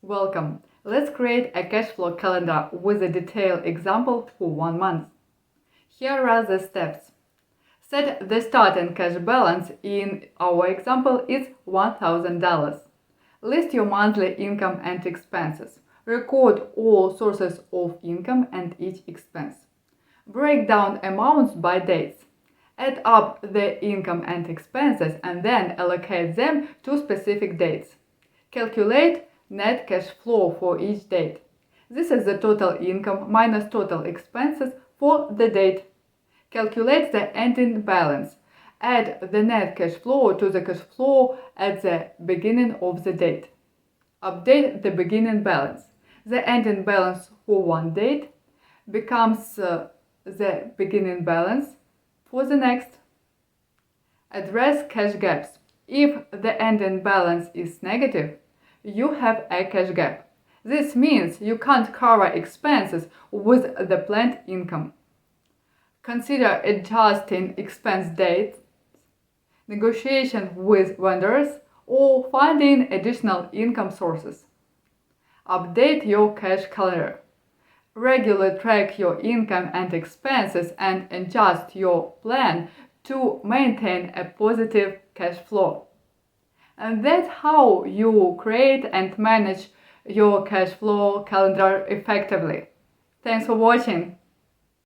Welcome. Let's create a cash flow calendar with a detailed example for 1 month. Here are the steps. Set the starting cash balance. In our example is $1,000. List your monthly income and expenses. Record all sources of income and each expense. Break down amounts by dates. Add up the income and expenses and then allocate them to specific dates. Calculate net cash flow for each date. This is the total income minus total expenses for the date. Calculate the ending balance. Add the net cash flow to the cash flow at the beginning of the date. Update the beginning balance. The ending balance for one date becomes the beginning balance for the next. Address cash gaps. If the ending balance is negative, you have a cash gap. This means you can't cover expenses with the planned income. Consider adjusting expense dates, negotiation with vendors, or finding additional income sources. Update your cash calendar. Regularly track your income and expenses and adjust your plan to maintain a positive cash flow. And that's how you create and manage your cash flow calendar effectively. Thanks for watching.